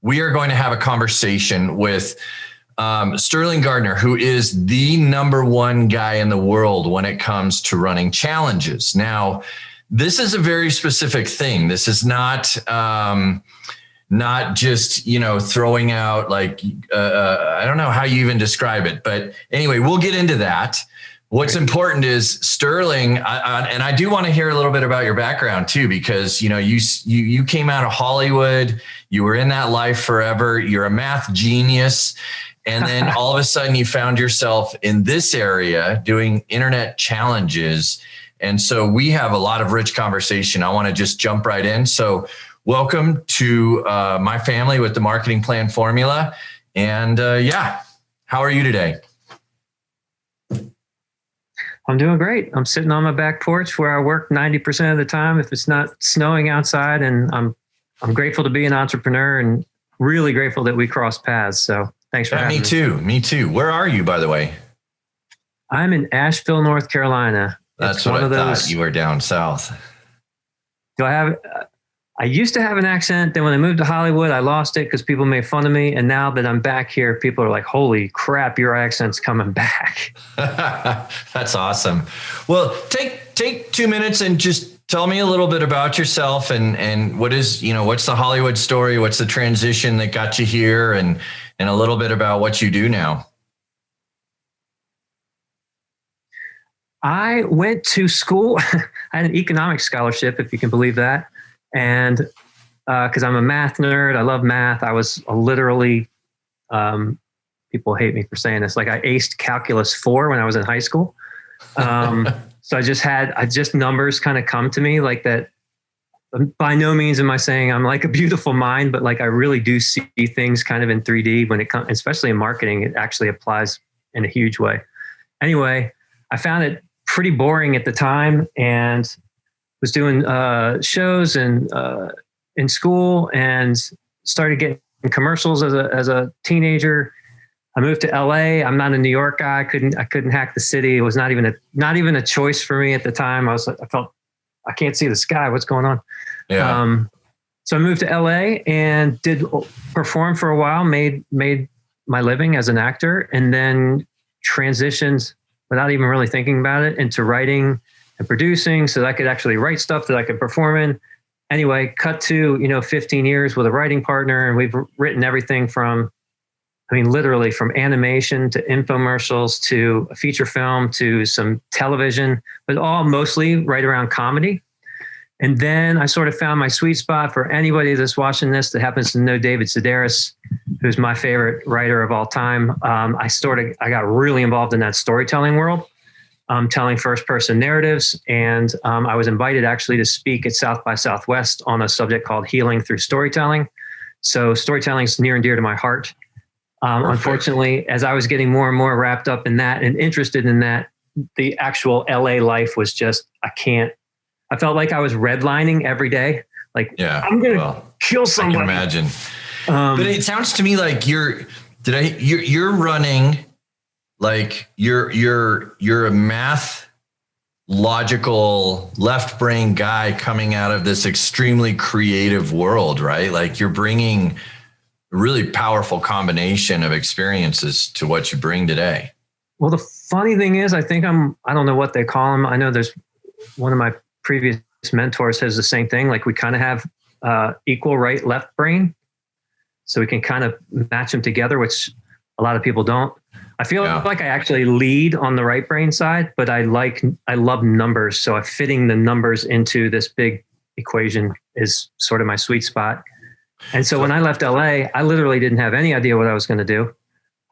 we are going to have a conversation with Stirling Gardner, who is the #1 guy in the world when it comes to running challenges. Now, this is a very specific thing. This is not just, throwing out like, I don't know how you even describe it, but anyway, we'll get into that. What's important is Stirling, and I do want to hear a little bit about your background too, because you came out of Hollywood, you were in that life forever, you're a math genius, and then all of a sudden you found yourself in this area doing internet challenges. And so we have a lot of rich conversation. I want to just jump right in. So welcome to my family with the Marketing Plan Formula. And how are you today? I'm doing great. I'm sitting on my back porch where I work 90% of the time if it's not snowing outside. And I'm grateful to be an entrepreneur and really grateful that we crossed paths. So thanks for having me. Me too. Where are you, by the way? I'm in Asheville, North Carolina. That's what I thought. You were down south. I used to have an accent. Then when I moved to Hollywood, I lost it because people made fun of me. And now that I'm back here, people are like, holy crap, your accent's coming back. That's awesome. Well, take 2 minutes and just tell me a little bit about yourself and what's the Hollywood story? What's the transition that got you here and a little bit about what you do now. I went to school. I had an economics scholarship, if you can believe that. And because I'm a math nerd, I love math. I was literally, people hate me for saying this, like I aced calculus 4 when I was in high school. So I just numbers kind of come to me like that. By no means am I saying I'm like a beautiful mind, but like I really do see things kind of in 3D when it comes, especially in marketing, it actually applies in a huge way. Anyway, I found it pretty boring at the time and was doing shows and in school and started getting commercials as a teenager. I moved to LA. I'm not a New York guy. I couldn't hack the city. It was not even a choice for me at the time. I felt I can't see the sky. What's going on? Yeah. So I moved to LA and did perform for a while, made my living as an actor, and then transitioned without even really thinking about it into writing and producing so that I could actually write stuff that I could perform in. Anyway, cut to, 15 years with a writing partner, and we've written everything from, literally from animation to infomercials to a feature film to some television, but all mostly right around comedy. And then I sort of found my sweet spot. For anybody that's watching this that happens to know David Sedaris, who's my favorite writer of all time. I got really involved in that storytelling world, telling first-person narratives. And I was invited actually to speak at South by Southwest on a subject called Healing Through Storytelling. So storytelling is near and dear to my heart. Unfortunately, as I was getting more and more wrapped up in that and interested in that, the actual LA life was just, I felt like I was redlining every day. Like, yeah, I'm going to kill somebody. I can imagine. But it sounds to me like you're running, like you're a math logical left brain guy coming out of this extremely creative world, right? Like you're bringing a really powerful combination of experiences to what you bring today. Well, the funny thing is, I don't know what they call them. I know there's one of my previous mentors says the same thing. Like we kind of have equal right, left brain. So we can kind of match them together, which a lot of people don't. I feel like I actually lead on the right brain side, but I love numbers. So fitting the numbers into this big equation is sort of my sweet spot. And so when I left LA, I literally didn't have any idea what I was going to do.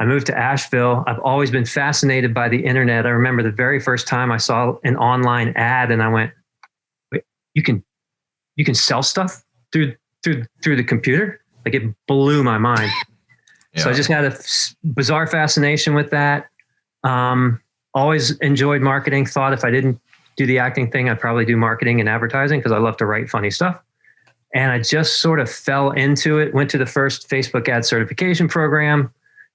I moved to Asheville. I've always been fascinated by the internet. I remember the very first time I saw an online ad and I went, wait, you can sell stuff through the computer? Like it blew my mind. Yeah. So I just had a bizarre fascination with that. Always enjoyed marketing. Thought if I didn't do the acting thing, I'd probably do marketing and advertising because I love to write funny stuff. And I just sort of fell into it. Went to the first Facebook ad certification program,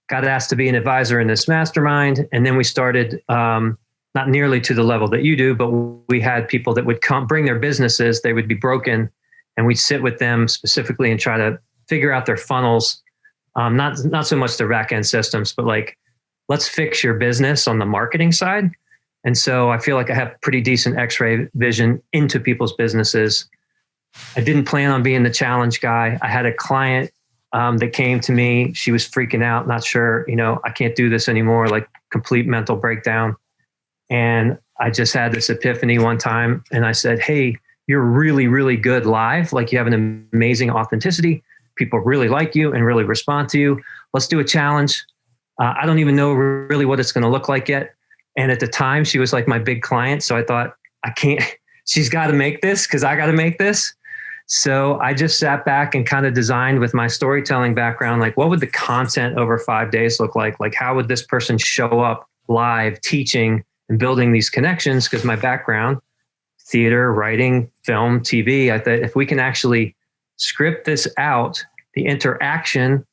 got asked to be an advisor in this mastermind. And then we started, not nearly to the level that you do, but we had people that would come bring their businesses. They would be broken and we'd sit with them specifically and try to figure out their funnels. Not so much their back end systems, but like, let's fix your business on the marketing side. And so I feel like I have pretty decent X-ray vision into people's businesses. I didn't plan on being the challenge guy. I had a client that came to me. She was freaking out, not sure, I can't do this anymore, like complete mental breakdown. And I just had this epiphany one time. And I said, hey, you're really, really good live. Like you have an amazing authenticity. People really like you and really respond to you. Let's do a challenge. I don't even know really what it's going to look like yet. And at the time, she was like my big client. So I thought, she's got to make this because I got to make this. So I just sat back and kind of designed with my storytelling background, like what would the content over 5 days look like? Like how would this person show up live teaching and building these connections? Because my background, theater, writing, film, TV, I thought if we can actually script this out, the interaction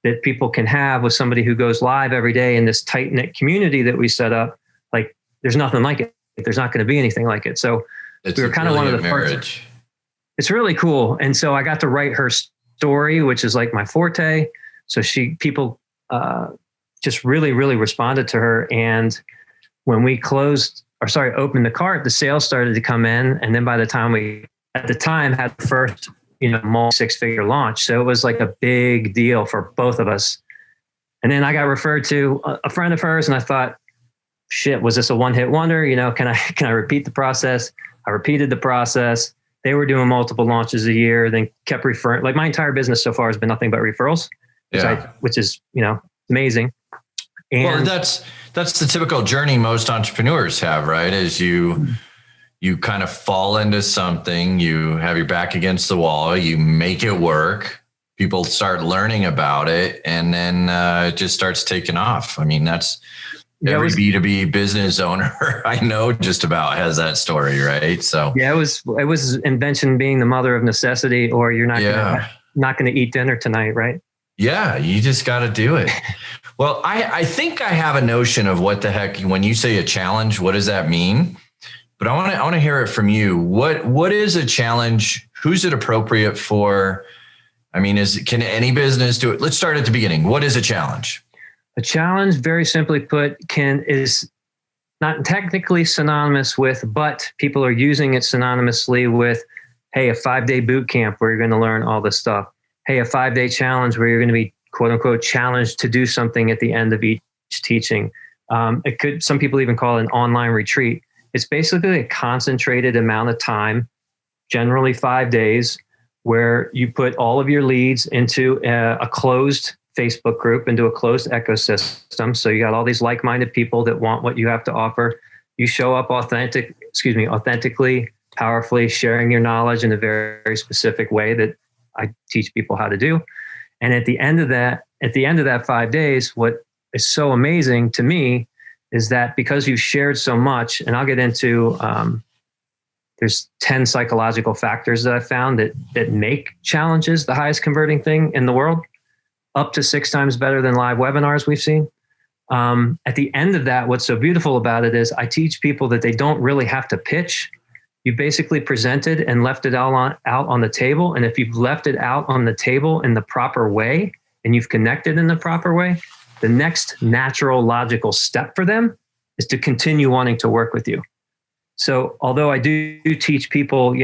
that people can have with somebody who goes live every day in this tight-knit community that we set up, like there's nothing like it. There's not going to be anything like it. So we were kind of one of the first. It's really cool. And so I got to write her story, which is like my forte. So people just really, really responded to her. And when we opened the cart, the sales started to come in. And then by the time at the time had the first, multi-six-figure launch. So it was like a big deal for both of us. And then I got referred to a friend of hers and I thought, shit, was this a one-hit wonder? Can I repeat the process? I repeated the process. They were doing multiple launches a year, then kept referring. Like my entire business so far has been nothing but referrals, which is, amazing. And well, that's the typical journey most entrepreneurs have, right? Is you kind of fall into something, you have your back against the wall, you make it work, people start learning about it, and then it just starts taking off. I mean, that's every B2B business owner I know just about has that story, right? So yeah, it was invention being the mother of necessity, or you're not going to eat dinner tonight, right? Yeah, you just got to do it. Well, I think I have a notion of what the heck, when you say a challenge, what does that mean? But I want to hear it from you. What is a challenge? Who's it appropriate for? I mean, can any business do it? Let's start at the beginning. What is a challenge? A challenge, very simply put, is not technically synonymous with, but people are using it synonymously with, hey, a 5-day boot camp where you're going to learn all this stuff. Hey, a 5-day challenge where you're going to be quote unquote challenged to do something at the end of each teaching. Some people even call it an online retreat. It's basically a concentrated amount of time, generally 5 days, where you put all of your leads into a closed Facebook group, into a closed ecosystem. So you got all these like-minded people that want what you have to offer. You show up authentically, powerfully, sharing your knowledge in a very, very specific way that I teach people how to do. And at the end of that 5 days, what is so amazing to me is that because you've shared so much, and I'll get into, there's 10 psychological factors that I've found that make challenges the highest converting thing in the world, up to 6 times better than live webinars we've seen. At the end of that, what's so beautiful about it is I teach people that they don't really have to pitch. You basically presented and left it out on the table. And if you've left it out on the table in the proper way, and you've connected in the proper way, the next natural, logical step for them is to continue wanting to work with you. So although I do teach people,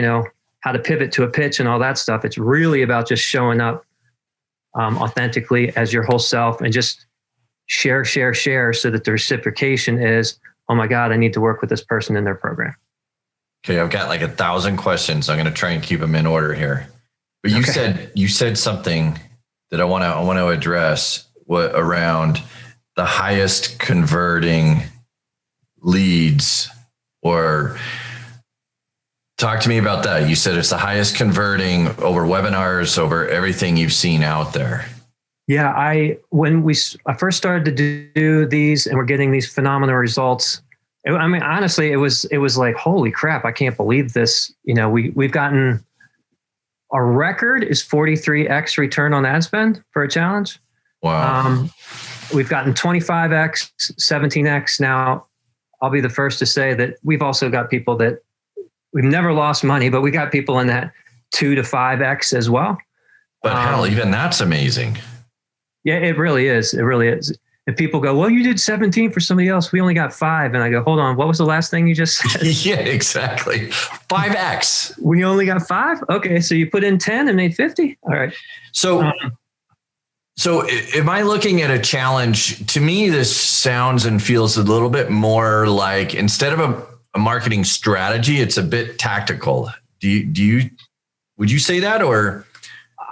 how to pivot to a pitch and all that stuff, it's really about just showing up authentically as your whole self and just share so that the reciprocation is, oh my God, I need to work with this person in their program. Okay, I've got like 1,000 questions. I'm going to try and keep them in order here. But you said something that I want to address around the highest converting leads, or talk to me about that. You said it's the highest converting over webinars, over everything you've seen out there. Yeah, I first started to do these and we're getting these phenomenal results. I mean, honestly, it was like, holy crap, I can't believe this. We've gotten, our record is 43x return on ad spend for a challenge. Wow. We've gotten 25x, 17x. Now, I'll be the first to say that we've also got people that we've never lost money, but we got people in that 2 to 5x as well. But hell, even that's amazing. Yeah, it really is. It really is. And people go, well, you did 17 for somebody else. We only got 5. And I go, hold on. What was the last thing you just said? Yeah, exactly. 5X. We only got 5. Okay. So you put in 10 and made 50. All right. So am I looking at a challenge? To me, this sounds and feels a little bit more like, instead of a marketing strategy, it's a bit tactical. Would you say that, or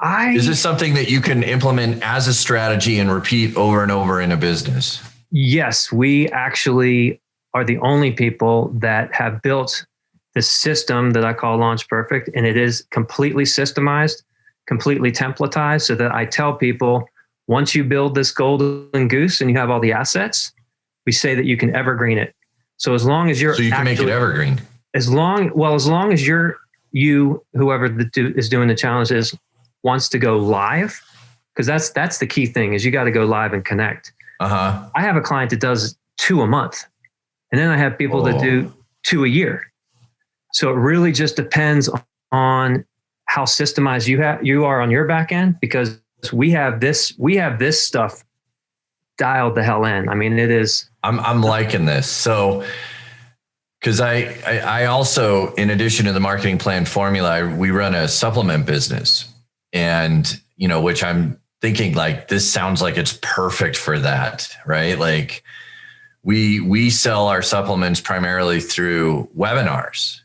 is this something that you can implement as a strategy and repeat over and over in a business? Yes, we actually are the only people that have built the system that I call Launch Perfect, and it is completely systemized, completely templatized, so that I tell people, once you build this golden goose and you have all the assets, we say that you can evergreen it. So as long as you're so you can make it evergreen. As long as whoever is doing the challenge wants to go live, because that's the key thing, is you got to go live and connect. I have a client that does 2 a month, and then I have people that do 2 a year. So it really just depends on how systemized you are on your back end, because we have this stuff dialed the hell in. I mean, it is. I'm liking this. So, because I also, in addition to the marketing plan formula, we run a supplement business, and which I'm thinking, like, this sounds like it's perfect for that, right? Like, we sell our supplements primarily through webinars,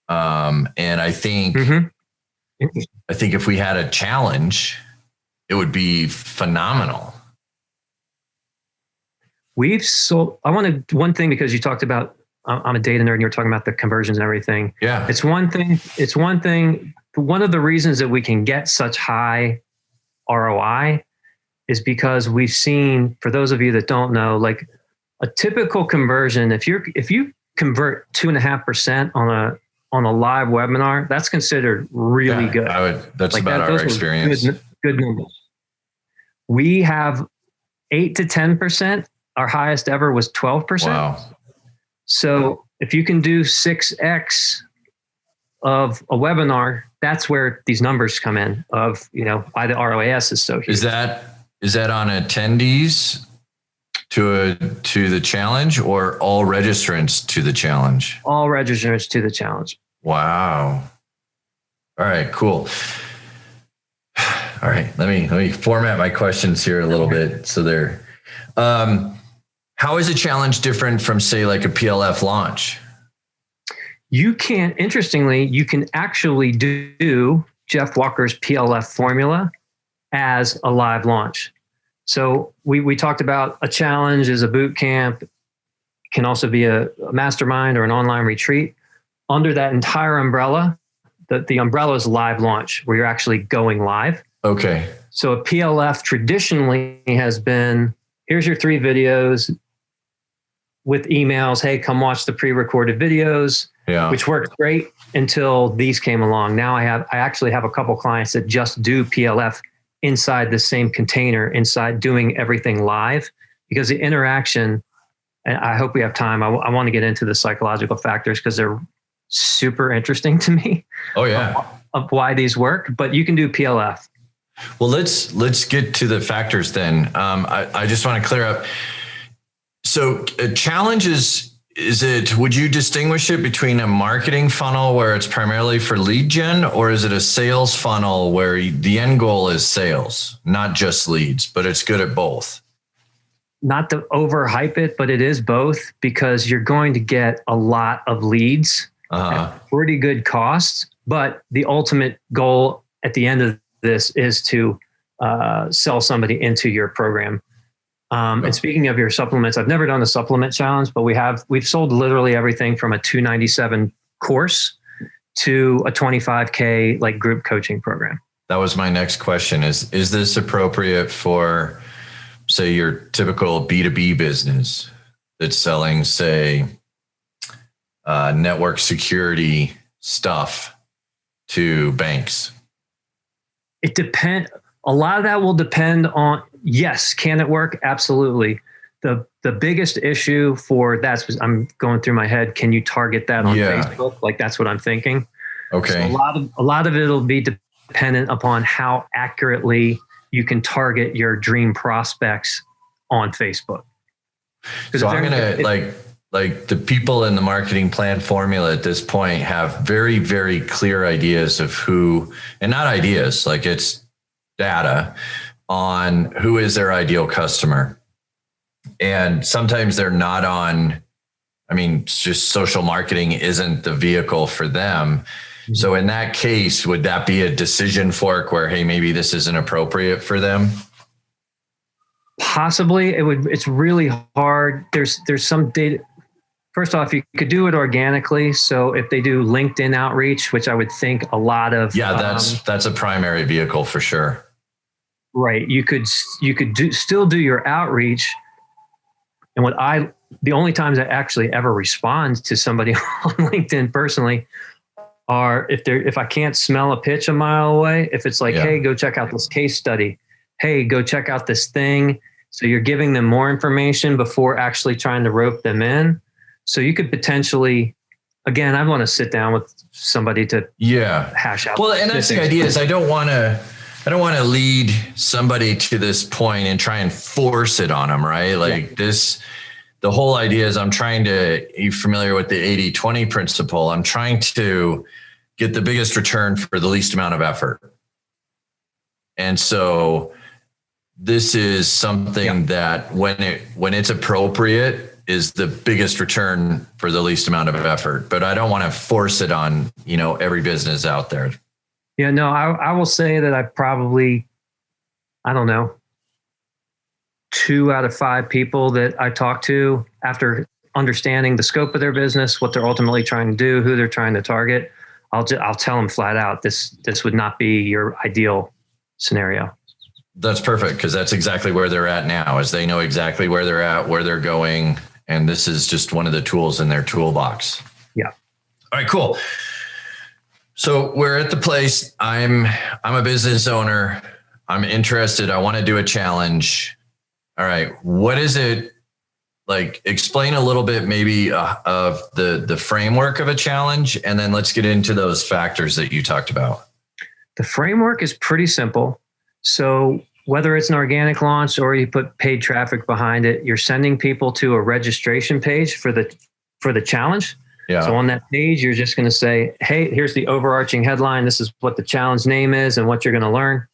and I think if we had a challenge, it would be phenomenal. We've sold. I wanted one thing, because you talked about, I'm a data nerd, and you were talking about the conversions and everything. Yeah. It's one thing. One of the reasons that we can get such high ROI is because we've seen, for those of you that don't know, like a typical conversion, if you convert 2.5% on a live webinar, that's considered really good. That's like about our experience. Good numbers. We have 8 to 10%. Our highest ever was 12%. Wow. So if you can do 6x of a webinar, that's where these numbers come in of, why the ROAS is so huge. Is that on attendees to the challenge, or all registrants to the challenge? All registrants to the challenge. Wow. All right, cool. All right, let me format my questions here a little bit. So they're, how is a challenge different from, say, like a PLF launch? Interestingly, you can actually do Jeff Walker's PLF formula as a live launch. So we talked about a challenge as a boot camp, can also be a mastermind or an online retreat. Under that entire umbrella, the umbrella is live launch, where you're actually going live. Okay. So a PLF traditionally has been, here's your 3 videos with emails. Hey, come watch the pre-recorded videos, which worked great until these came along. Now I actually have a couple clients that just do PLF inside the same container, inside doing everything live, because the interaction, and I hope we have time. I want to get into the psychological factors, because they're super interesting to me. Oh yeah. Of why these work, but you can do PLF. Well, let's get to the factors then. I just want to clear up. So challenges, would you distinguish it between a marketing funnel where it's primarily for lead gen, or is it a sales funnel where the end goal is sales, not just leads, but it's good at both? Not to overhype it, but it is both, because you're going to get a lot of leads at pretty good costs. But the ultimate goal at the end of this is to sell somebody into your program. And speaking of your supplements, I've never done a supplement challenge, but we've sold literally everything from a $297 course to a $25K like group coaching program. That was my next question. Is this appropriate for, say, your typical B2B business that's selling, say, network security stuff to banks? It depends. A lot of that will depend on, yes, can it work? Absolutely. The biggest issue for that, I'm going through my head, can you target that on Facebook? Like, that's what I'm thinking. Okay. So a lot of it'll be dependent upon how accurately you can target your dream prospects on Facebook. So I'm going to like the people in the marketing plan formula at this point have very, very clear ideas of who, and not ideas, like it's data on who is their ideal customer. And sometimes they're not on, I mean, just social marketing isn't the vehicle for them. Mm-hmm. So in that case, would that be a decision fork where, hey, maybe this isn't appropriate for them? Possibly. It's really hard. There's some data. First off, you could do it organically. So if they do LinkedIn outreach, which I would think a lot of, that's a primary vehicle for sure. Right. You could still do your outreach. And the only times I actually ever respond to somebody on LinkedIn personally are if I can't smell a pitch a mile away, if it's like, hey, go check out this case study. Hey, go check out this thing. So you're giving them more information before actually trying to rope them in. So you could potentially, again, I want to sit down with somebody to hash out. Well, and that's the idea is I don't want to lead somebody to this point and try and force it on them, right? Like the whole idea is you're familiar with the 80-20 principle. I'm trying to get the biggest return for the least amount of effort. And so this is something that when it's appropriate is the biggest return for the least amount of effort, but I don't want to force it on, every business out there. Yeah, no, I will say that I probably, 2 out of 5 people that I talk to after understanding the scope of their business, what they're ultimately trying to do, who they're trying to target, I'll tell them flat out, this would not be your ideal scenario. That's perfect, because that's exactly where they're at now, is they know exactly where they're at, where they're going, and this is just one of the tools in their toolbox. Yeah. All right, cool. So we're at the place. I'm a business owner. I'm interested. I want to do a challenge. All right. What is it like? Explain a little bit maybe of the framework of a challenge, and then let's get into those factors that you talked about. The framework is pretty simple. So whether it's an organic launch or you put paid traffic behind it, you're sending people to a registration page for the challenge. Yeah. So on that page, you're just going to say, hey, here's the overarching headline. This is what the challenge name is and what you're going to learn.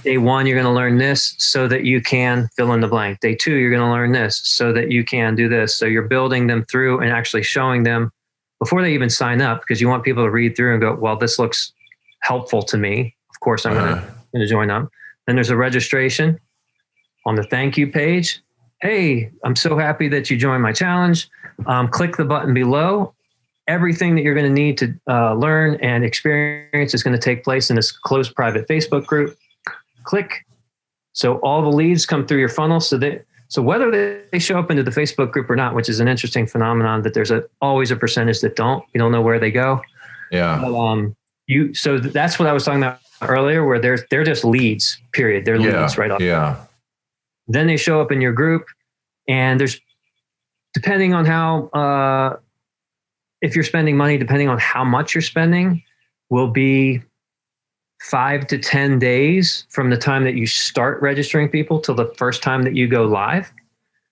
Day 1, you're going to learn this so that you can fill in the blank. Day 2, you're going to learn this so that you can do this. So you're building them through and actually showing them before they even sign up, because you want people to read through and go, well, this looks helpful to me. Of course, I'm going to join up. Then there's a registration on the thank you page. Hey, I'm so happy that you joined my challenge. Click the button below. Everything that you're going to need to learn and experience is going to take place in this closed private Facebook group. Click. So all the leads come through your funnel. So whether they show up into the Facebook group or not, which is an interesting phenomenon, that there's always a percentage that don't. You don't know where they go. Yeah. But, so that's what I was talking about earlier, where they're just leads, period. They're leads right off. Yeah. Then they show up in your group, and there's, depending on how, if you're spending money, depending on how much you're spending, will be 5 to 10 days from the time that you start registering people till the first time that you go live.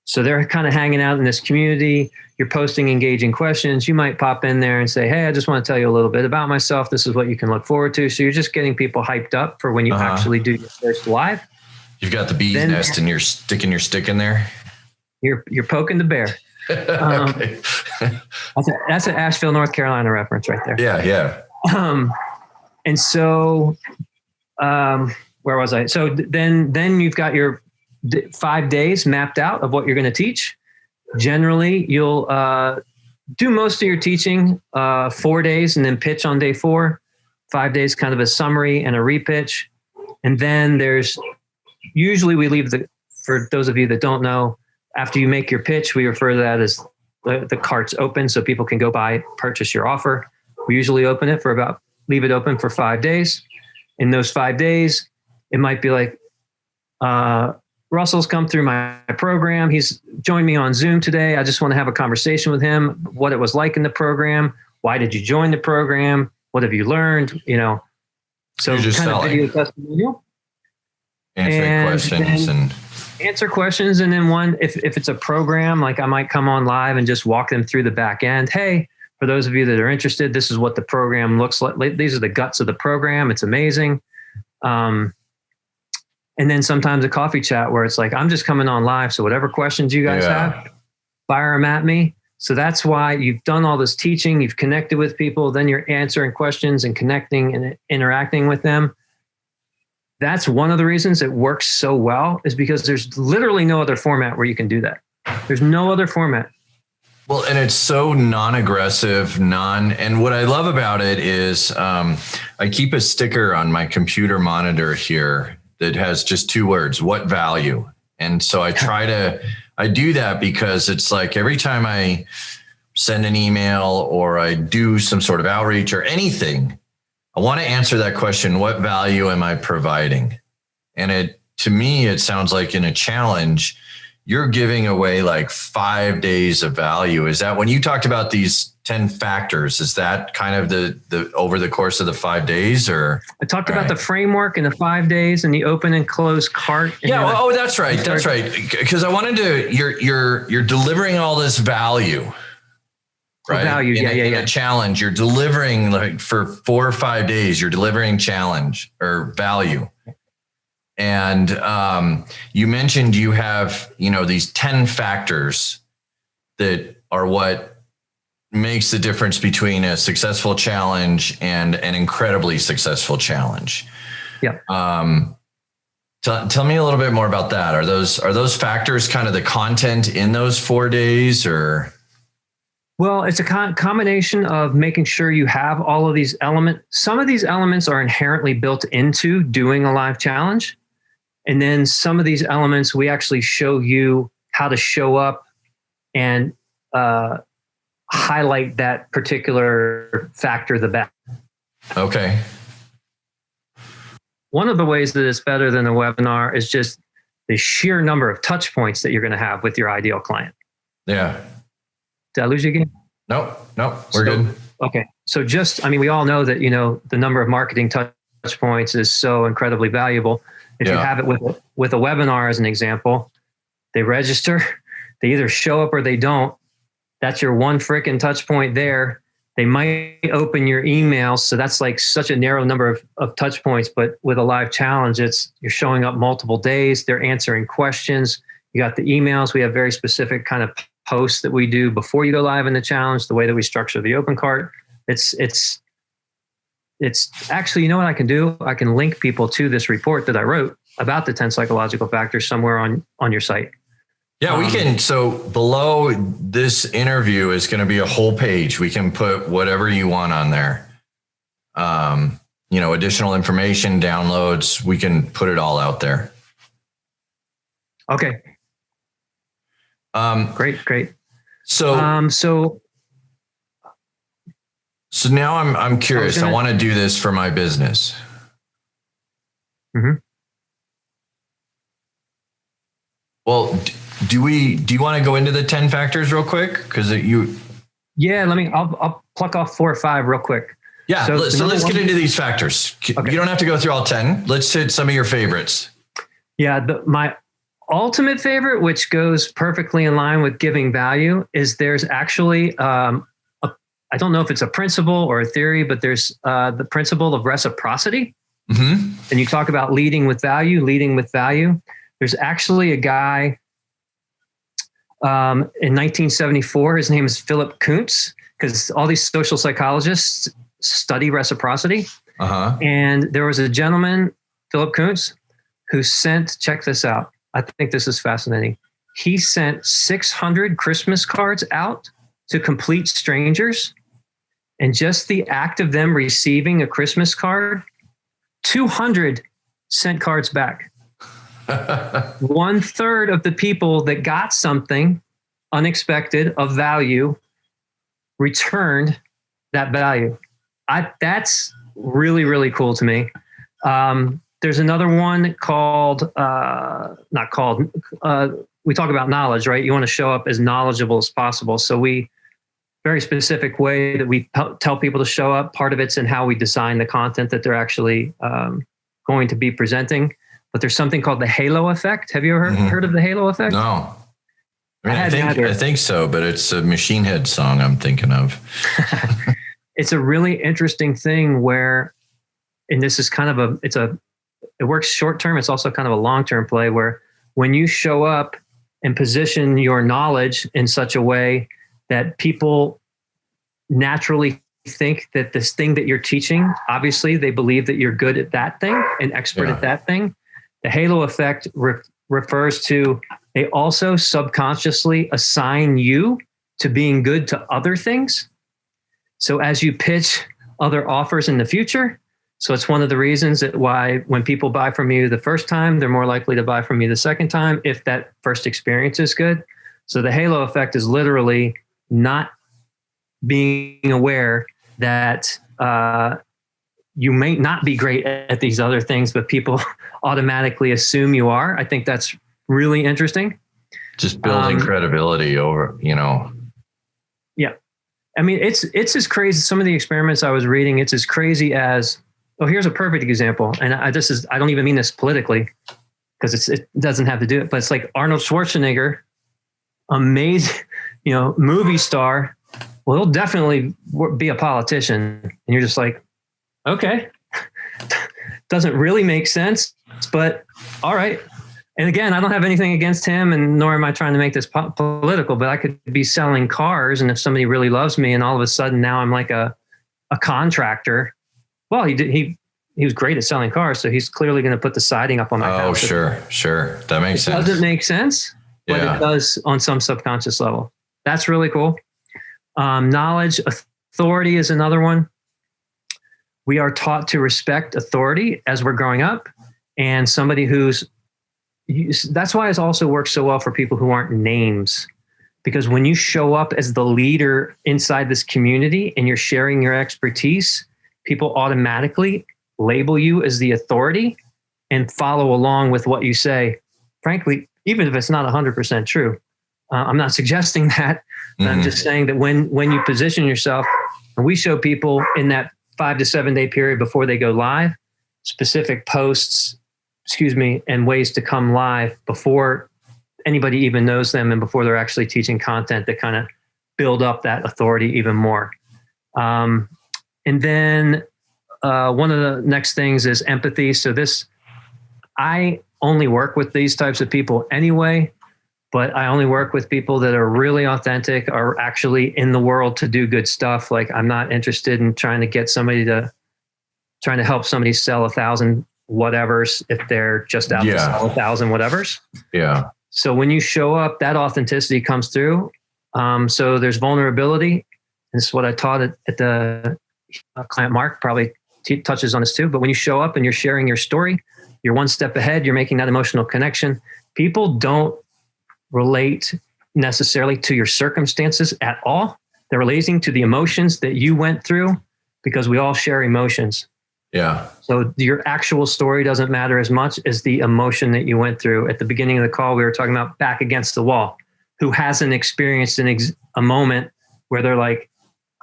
So they're kind of hanging out in this community. You're posting engaging questions. You might pop in there and say, hey, I just want to tell you a little bit about myself. This is what you can look forward to. So you're just getting people hyped up for when you actually do your first live. You've got the bee's nest and you're sticking your stick in there. You're poking the bear. Okay. That's an Asheville, North Carolina reference right there. Yeah. And so, where was I? So then you've got your 5 days mapped out of what you're going to teach. Generally, you'll do most of your teaching 4 days and then pitch on day 4. 5 days, kind of a summary and a repitch. And then usually we leave for those of you that don't know, after you make your pitch, we refer to that as the cart's open so people can go purchase your offer. We usually leave it open for 5 days. In those 5 days, it might be like, Russell's come through my program. He's joined me on Zoom today. I just want to have a conversation with him, what it was like in the program. Why did you join the program? What have you learned? So you're just kind of selling, video testimonial. answering questions and answer questions. And then if it's a program, like I might come on live and just walk them through the back end. Hey, for those of you that are interested, this is what the program looks like. These are the guts of the program. It's amazing. And then sometimes a coffee chat where it's like, I'm just coming on live. So whatever questions you guys have, fire them at me. So that's why you've done all this teaching. You've connected with people. Then you're answering questions and connecting and interacting with them. That's one of the reasons it works so well, is because there's literally no other format where you can do that. There's no other format. Well, and it's so non-aggressive, and what I love about it is I keep a sticker on my computer monitor here that has just 2 words, what value? And so I do that because it's like every time I send an email or I do some sort of outreach or anything, I want to answer that question, what value am I providing? And to me, it sounds like in a challenge, you're giving away like 5 days of value. Is that when you talked about these 10 factors, is that kind of the over the course of the 5 days? Or I talked about the framework in the 5 days and the open and closed cart. Yeah. That's right. That's right. Because I wanted to, you're delivering all this value. Right. Value. In a challenge, you're delivering like for 4 or 5 days, you're delivering challenge or value. And you mentioned you have, these 10 factors that are what makes the difference between a successful challenge and an incredibly successful challenge. Yeah. Tell me a little bit more about that. Are those factors kind of the content in those 4 days, or? Well, it's a combination of making sure you have all of these elements. Some of these elements are inherently built into doing a live challenge. And then some of these elements, we actually show you how to show up and highlight that particular factor the best. Okay. One of the ways that it's better than a webinar is just the sheer number of touch points that you're going to have with your ideal client. Did I lose you again? No, we're good. Okay. So we all know that, the number of marketing touch points is so incredibly valuable. If you have it with a webinar, as an example, they register, they either show up or they don't. That's your one frickin' touch point there. They might open your email. So that's like such a narrow number of touch points. But with a live challenge, you're showing up multiple days. They're answering questions. You got the emails. We have very specific kind of posts that we do before you go live in the challenge, the way that we structure the open cart. It's actually, you know what I can do? I can link people to this report that I wrote about the 10 psychological factors somewhere on your site. Yeah, we can. So below this interview is going to be a whole page. We can put whatever you want on there. Additional information, downloads, we can put it all out there. Okay. Great. So now I'm curious. I want to do this for my business. Mm-hmm. Well, do you want to go into the 10 factors real quick? Because I'll pluck off 4 or 5 real quick. Yeah. So let's get into these factors. Okay. You don't have to go through all 10. Let's hit some of your favorites. Yeah. My ultimate favorite, which goes perfectly in line with giving value, is there's actually, I don't know if it's a principle or a theory, but there's the principle of reciprocity. Mm-hmm. And you talk about leading with value. There's actually a guy in 1974. His name is Philip Kuntz, because all these social psychologists study reciprocity. Uh-huh. And there was a gentleman, Philip Kuntz, who check this out. I think this is fascinating. He sent 600 Christmas cards out to complete strangers. And just the act of them receiving a Christmas card, 200 sent cards back. 1/3 of the people that got something unexpected of value returned that value. That's really, really cool to me. There's another one we talk about knowledge, right? You want to show up as knowledgeable as possible. So very specific way that we tell people to show up. Part of it's in how we design the content that they're actually going to be presenting. But there's something called the halo effect. Have you ever heard of the halo effect? No. I think so, but it's a Machine Head song I'm thinking of. It's a really interesting thing where, and this is kind of it works short term. It's also kind of a long term play where when you show up and position your knowledge in such a way that people naturally think that this thing that you're teaching, obviously they believe that you're good at that thing and expert at that thing. The halo effect refers to, they also subconsciously assign you to being good to other things. So as you pitch other offers in the future, so it's one of the reasons that why when people buy from you the first time, they're more likely to buy from you the second time if that first experience is good. So the halo effect is literally not being aware that you may not be great at these other things, but people automatically assume you are. I think that's really interesting. Just building credibility over, Yeah. I mean, it's as crazy. Some of the experiments I was reading, it's as crazy as, here's a perfect example. And I don't even mean this politically because it doesn't have to do it, but it's like Arnold Schwarzenegger, amazing, movie star. Well, he'll definitely be a politician. And you're just like, okay, doesn't really make sense, but all right. And again, I don't have anything against him, and nor am I trying to make this political, but I could be selling cars. And if somebody really loves me and all of a sudden now I'm like a contractor, well, he was great at selling cars. So he's clearly going to put the siding up on my house. Oh, sure. That makes sense. It doesn't make sense, but it does on some subconscious level. That's really cool. Knowledge, authority is another one. We are taught to respect authority as we're growing up, and somebody that's why it also works so well for people who aren't names, because when you show up as the leader inside this community and you're sharing your expertise, people automatically label you as the authority and follow along with what you say. Frankly, even if it's not 100% true, I'm not suggesting that. I'm just saying that when you position yourself, and we show people in that 5 to 7 day period before they go live, specific posts, and ways to come live before anybody even knows them and before they're actually teaching content that kind of build up that authority even more. And then one of the next things is empathy. So I only work with these types of people anyway, but I only work with people that are really authentic, are actually in the world to do good stuff. Like I'm not interested in trying to help somebody sell 1,000 whatevers if they're just out to sell 1,000 whatevers. Yeah. So when you show up, that authenticity comes through. So there's vulnerability. This is what I taught at the client. Mark probably touches on this too. But when you show up and you're sharing your story, you're one step ahead. You're making that emotional connection. People don't relate necessarily to your circumstances at all. They're relating to the emotions that you went through, because we all share emotions. Yeah. So your actual story doesn't matter as much as the emotion that you went through. At the beginning of the call, we were talking about back against the wall. Who hasn't experienced a moment where they're like,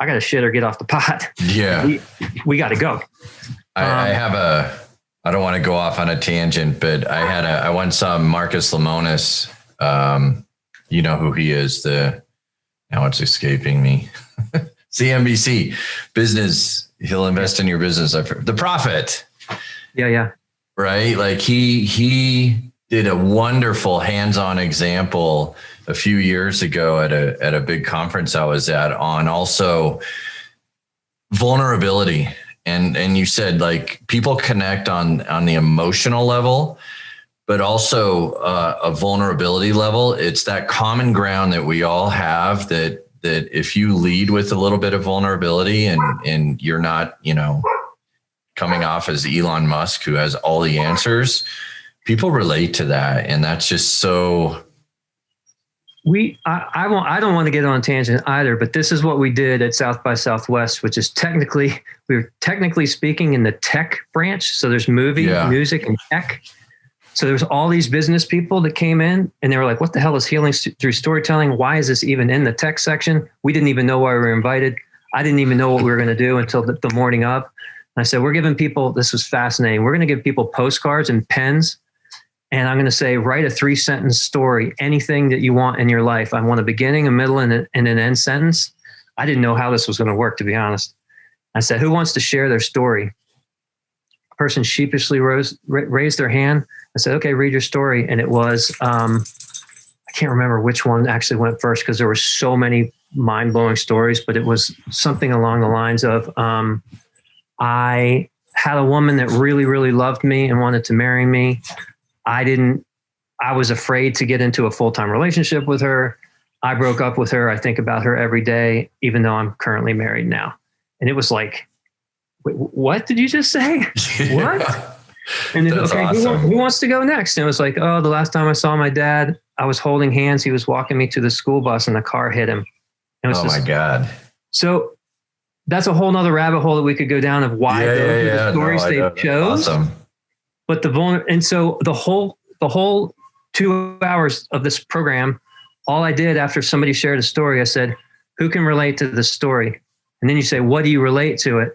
I got to shit or get off the pot. Yeah. We got to go. I don't want to go off on a tangent, but I once saw Marcus Lemonis. You know who he is, now it's escaping me. CNBC business. He'll invest in your business. The Prophet. Yeah. Right. Like he did a wonderful hands-on example a few years ago at a big conference I was at on also vulnerability. And you said like people connect on the emotional level, but also a vulnerability level. It's that common ground that we all have that if you lead with a little bit of vulnerability and you're not, coming off as Elon Musk, who has all the answers, people relate to that. And that's just so. I don't want to get on a tangent either, but this is what we did at South by Southwest, which is we were technically speaking in the tech branch. So there's music and tech. So there was all these business people that came in and they were like, what the hell is healing through storytelling? Why is this even in the tech section? We didn't even know why we were invited. I didn't even know what we were going to do until the morning of. And I said, we're giving people, this was fascinating. We're going to give people postcards and pens. And I'm going to say, write a 3-sentence story, anything that you want in your life. I want a beginning, a middle, and an end sentence. I didn't know how this was going to work, to be honest. I said, who wants to share their story? A person sheepishly raised their hand. I said, okay, read your story. And it was, I can't remember which one actually went first because there were so many mind-blowing stories, but it was something along the lines of, I had a woman that really, really loved me and wanted to marry me. I was afraid to get into a full-time relationship with her. I broke up with her. I think about her every day, even though I'm currently married now. And it was like, wait, what did you just say? What? And then, okay, awesome. who wants to go next? And it was like, oh, the last time I saw my dad, I was holding hands. He was walking me to the school bus and the car hit him. My God. So that's a whole nother rabbit hole that we could go down of why those are the stories they chose. Awesome. But and so the whole 2 hours of this program, all I did after somebody shared a story, I said, who can relate to the story? And then you say, what do you relate to it?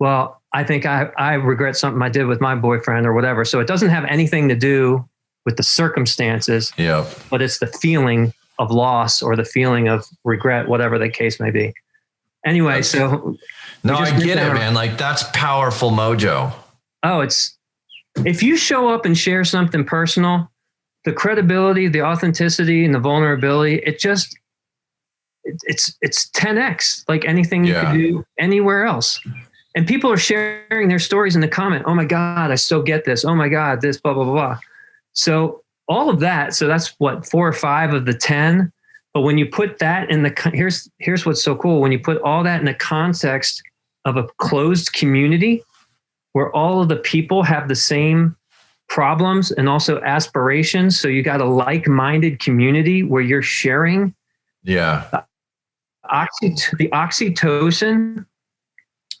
Well, I think I regret something I did with my boyfriend or whatever. So it doesn't have anything to do with the circumstances, but it's the feeling of loss or the feeling of regret, whatever the case may be. Anyway, so. No, I get it, man. Like that's powerful mojo. Oh, if you show up and share something personal, the credibility, the authenticity, and the vulnerability, it's 10x like anything you could do anywhere else. And people are sharing their stories in the comment. Oh my God, I so get this. Oh my God, this, blah, blah, blah, blah. So all of that. So that's what, 4 or 5 of the 10. But when you put that in here's what's so cool. When you put all that in the context of a closed community where all of the people have the same problems and also aspirations. So you got a like-minded community where you're sharing. Yeah. The oxytocin.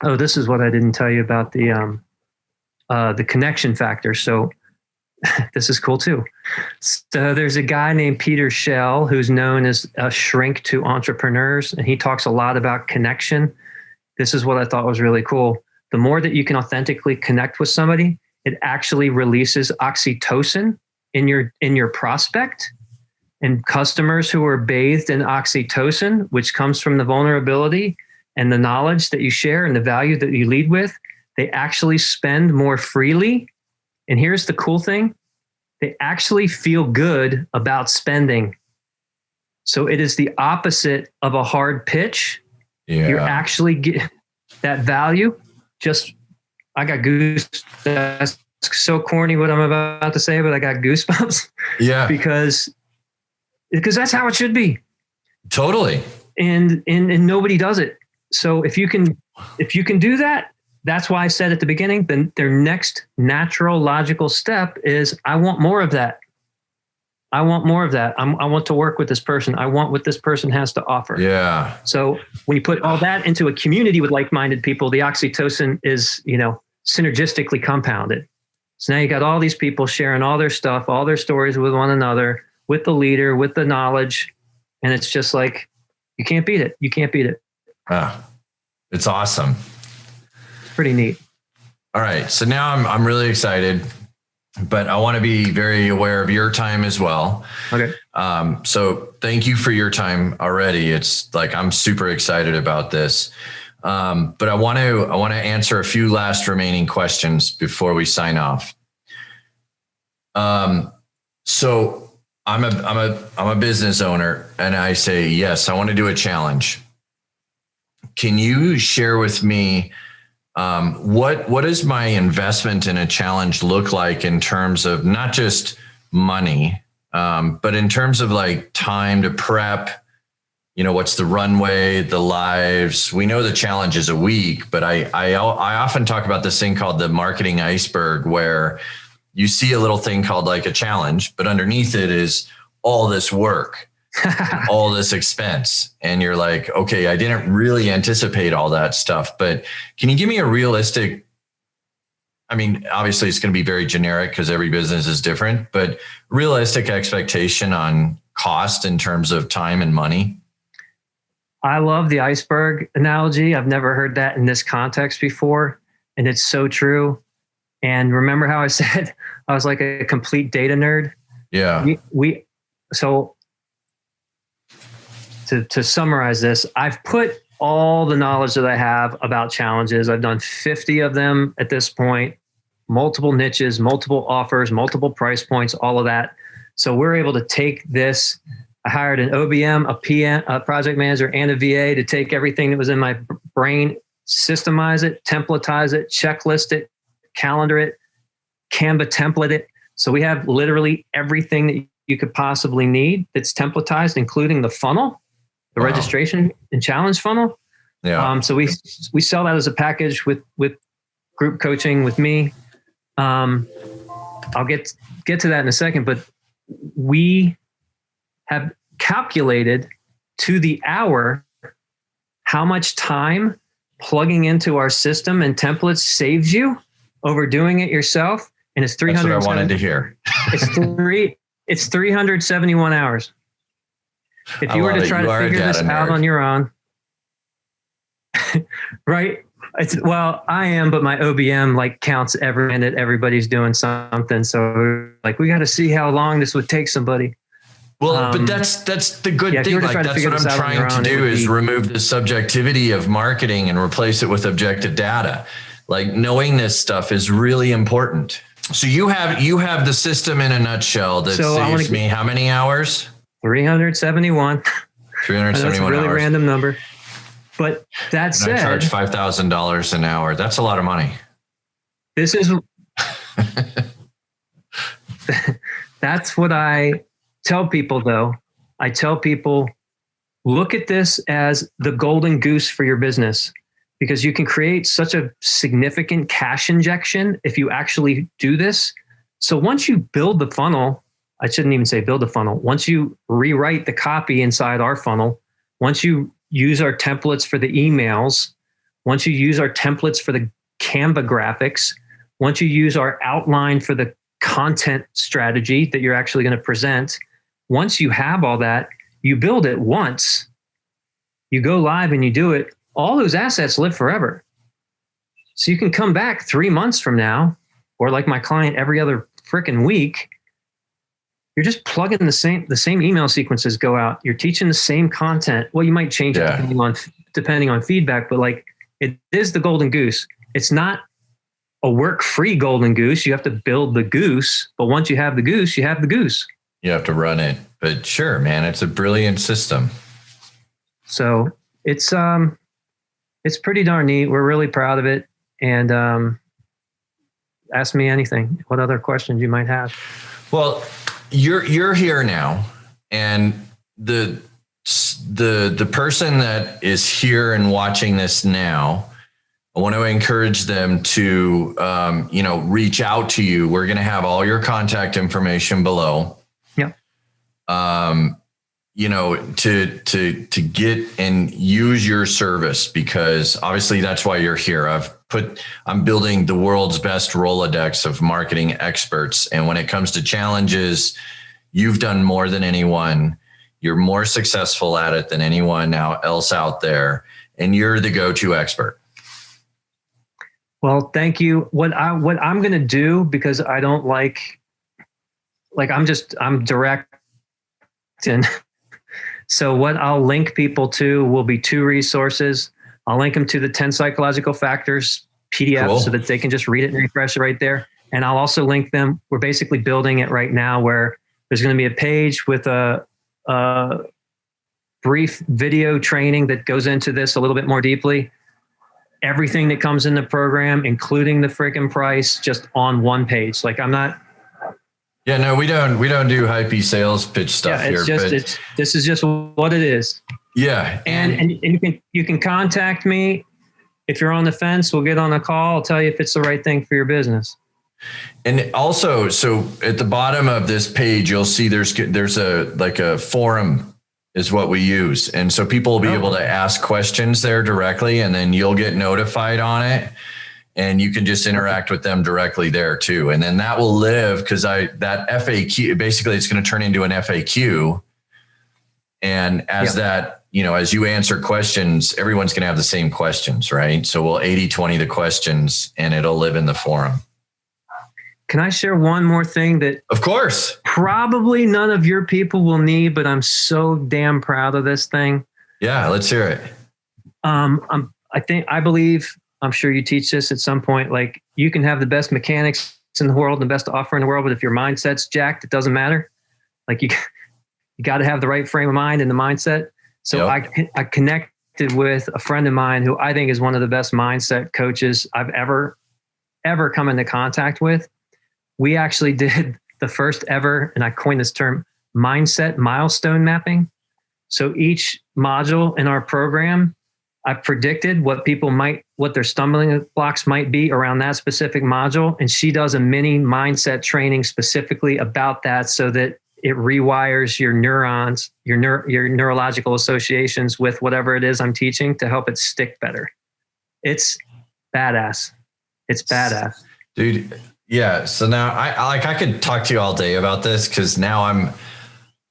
Oh, this is what I didn't tell you about the connection factor. So this is cool too. So there's a guy named Peter Shell who's known as a shrink to entrepreneurs, and he talks a lot about connection. This is what I thought was really cool. The more that you can authentically connect with somebody, it actually releases oxytocin in your prospect. And customers who are bathed in oxytocin, which comes from the vulnerability and the knowledge that you share and the value that you lead with, they actually spend more freely. And here's the cool thing. They actually feel good about spending. So it is the opposite of a hard pitch. Yeah. You're actually get that value. I got goosebumps. That's so corny what I'm about to say, but I got goosebumps. Yeah. Because that's how it should be. Totally. And nobody does it. So if you can do that, that's why I said at the beginning, then their next natural logical step is, I want more of that. I want more of that. I want to work with this person. I want what this person has to offer. Yeah. So when you put all that into a community with like-minded people, the oxytocin is, synergistically compounded. So now you got all these people sharing all their stuff, all their stories with one another, with the leader, with the knowledge. And it's just like, you can't beat it. You can't beat it. It's awesome. Pretty neat. All right. So now I'm really excited, but I want to be very aware of your time as well. Okay. So thank you for your time already. It's like, I'm super excited about this. But I want to answer a few last remaining questions before we sign off. So I'm a business owner, and I say, yes, I want to do a challenge. Can you share with me, what does my investment in a challenge look like in terms of not just money, but in terms of like time to prep? What's the runway, the lives? We know the challenge is a week, but I often talk about this thing called the marketing iceberg, where you see a little thing called like a challenge, but underneath it is all this work, all this expense. And you're like, okay, I didn't really anticipate all that stuff, but can you give me a realistic I mean, obviously it's going to be very generic because every business is different, but realistic expectation on cost in terms of time and money. I love the iceberg analogy. I've never heard that in this context before, and it's so true. And remember how I said I was like a complete data nerd? Yeah. So to summarize this, I've put all the knowledge that I have about challenges. I've done 50 of them at this point, multiple niches, multiple offers, multiple price points, all of that. So we're able to take this. I hired an OBM, a PM, a project manager, and a VA to take everything that was in my brain, systemize it, templatize it, checklist it, calendar it, Canva template it. So we have literally everything that you could possibly need that's templatized, including the funnel, the registration and challenge funnel. Yeah. So we sell that as a package with group coaching with me. I'll get to that in a second, but we have calculated to the hour how much time plugging into our system and templates saves you over doing it yourself. And it's 300. That's what I wanted to hear. It's 371 hours. If you were to try to figure this out on your own, right? Well, I am, but my OBM like counts every minute everybody's doing something. So like, we got to see how long this would take somebody. Well, but that's the good thing. Like that's what I'm trying to do is remove the subjectivity of marketing and replace it with objective data. Like knowing this stuff is really important. So you have the system in a nutshell that saves me how many hours? 371. 371 That's a really hours. Random number. But that said, I charge $5,000 an hour. That's a lot of money. This is that's what I tell people though. I tell people, look at this as the golden goose for your business, because you can create such a significant cash injection if you actually do this. So once you build the funnel, I shouldn't even say build a funnel. Once you rewrite the copy inside our funnel, once you use our templates for the emails, once you use our templates for the Canva graphics, once you use our outline for the content strategy that you're actually going to present, once you have all that, you build it once, you go live and you do it, all those assets live forever. So you can come back 3 months from now, or like my client every other freaking week, you're just plugging the same email sequences go out. You're teaching the same content. Well, you might change it depending on feedback, but like it is the golden goose. It's not a work-free golden goose. You have to build the goose, but once you have the goose, you have the goose. You have to run it. But sure, man, it's a brilliant system. So it's pretty darn neat. We're really proud of it. And ask me anything. What other questions you might have? Well, you're here now, and the person that is here and watching this now, I want to encourage them to reach out to you. We're going to have all your contact information below. Yeah. To get and use your service, because obviously that's why you're here. I'm building the world's best Rolodex of marketing experts. And when it comes to challenges, you've done more than anyone. You're more successful at it than anyone else out there. And you're the go-to expert. Well, thank you. What I'm going to do, because I don't like I'm direct. And so what I'll link people to will be 2 resources. I'll link them to the 10 psychological factors PDF so that they can just read it and refresh it right there. And I'll also link them. We're basically building it right now where there's going to be a page with a brief video training that goes into this a little bit more deeply. Everything that comes in the program, including the freaking price, just on one page. Like I'm not. Yeah, no, we don't do hypey sales pitch stuff here. This is just what it is. Yeah. And you can contact me. If you're on the fence, we'll get on a call. I'll tell you if it's the right thing for your business. And also, so at the bottom of this page, you'll see there's a forum is what we use. And so people will be able to ask questions there directly, and then you'll get notified on it. and you can just interact with them directly there too. And then that will live because that FAQ, basically it's going to turn into an FAQ. And as that, as you answer questions, everyone's going to have the same questions, right? So we'll 80-20 the questions and it'll live in the forum. Can I share one more thing that of course probably none of your people will need, but I'm so damn proud of this thing. Yeah, let's hear it. I believe, I'm sure you teach this at some point, like you can have the best mechanics in the world, the best offer in the world, but if your mindset's jacked, it doesn't matter. Like you got to have the right frame of mind and the mindset. So I connected with a friend of mine who I think is one of the best mindset coaches I've ever come into contact with. We actually did the first ever, and I coined this term, mindset milestone mapping. So each module in our program, I predicted what their stumbling blocks might be around that specific module. And she does a mini mindset training specifically about that so that it rewires your neurons, your neurological associations with whatever it is I'm teaching to help it stick better. It's badass. It's badass. Dude. Yeah. So now I could talk to you all day about this because now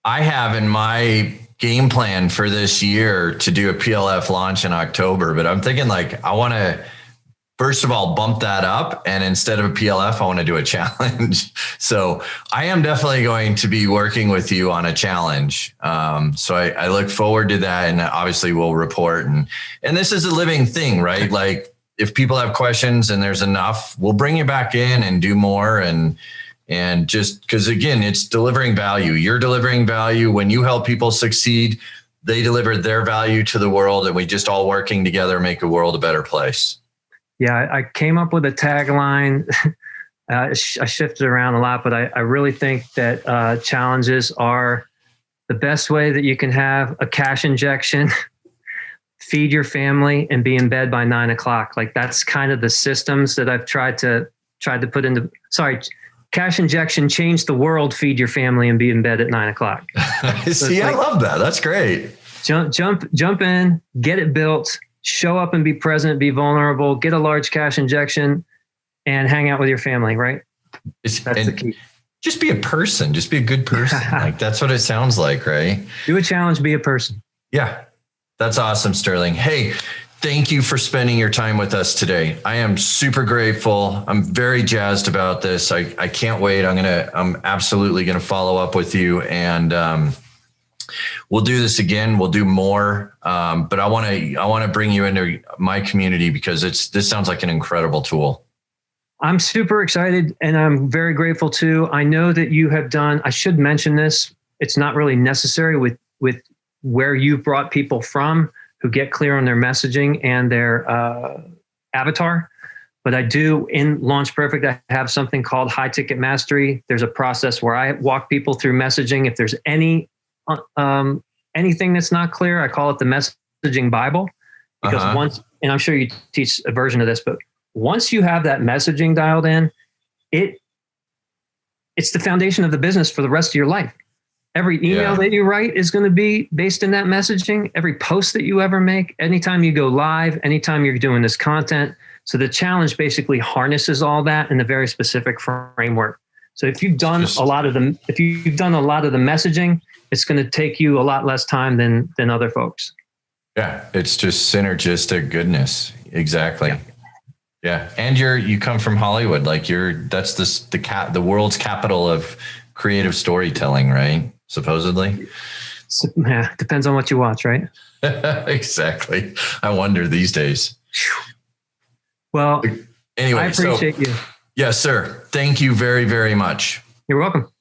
I have in my game plan for this year to do a PLF launch in October, but I'm thinking like, I want to, first of all, bump that up. And instead of a PLF, I want to do a challenge. So I am definitely going to be working with you on a challenge. So I look forward to that. And obviously we'll report and this is a living thing, right? Like, if people have questions and there's enough, we'll bring you back in and do more. And just because, again, it's delivering value. You're delivering value. When you help people succeed, they deliver their value to the world, and we just all working together make the world a better place. Yeah, I came up with a tagline. I shifted around a lot, but I really think that challenges are the best way that you can have a cash injection, feed your family, and be in bed by 9 o'clock. Like that's kind of the systems that I've tried to put into. Sorry, cash injection, change the world, feed your family, and be in bed at 9 o'clock. See, I love that. That's great. Jump in, get it built, show up and be present, be vulnerable, get a large cash injection, and hang out with your family. Right. That's the key. Just be a person. Just be a good person. Like that's what it sounds like, right? Do a challenge. Be a person. Yeah. That's awesome, Stirling. Hey, thank you for spending your time with us today. I am super grateful. I'm very jazzed about this. I can't wait. I'm absolutely going to follow up with you, and we'll do this again. We'll do more. But I want to bring you into my community because this sounds like an incredible tool. I'm super excited and I'm very grateful too. I know that you have done, I should mention this. It's not really necessary with where you've brought people from who get clear on their messaging and their avatar. But I do in Launch Perfect, I have something called High Ticket Mastery. There's a process where I walk people through messaging. If there's anything that's not clear, I call it the messaging Bible. Because once, and I'm sure you teach a version of this, but once you have that messaging dialed in, it's the foundation of the business for the rest of your life. Every email that you write is going to be based in that messaging. Every post that you ever make, anytime you go live, anytime you're doing this content. So the challenge basically harnesses all that in a very specific framework. So if you've done a lot of the messaging, it's going to take you a lot less time than other folks. Yeah, it's just synergistic goodness. Exactly. Yeah. And you come from Hollywood, like that's the world's capital of creative storytelling, right? Supposedly. So, yeah, depends on what you watch, right? Exactly. I wonder these days. Well, anyway, I appreciate you. Yes, sir. Thank you very, very much. You're welcome.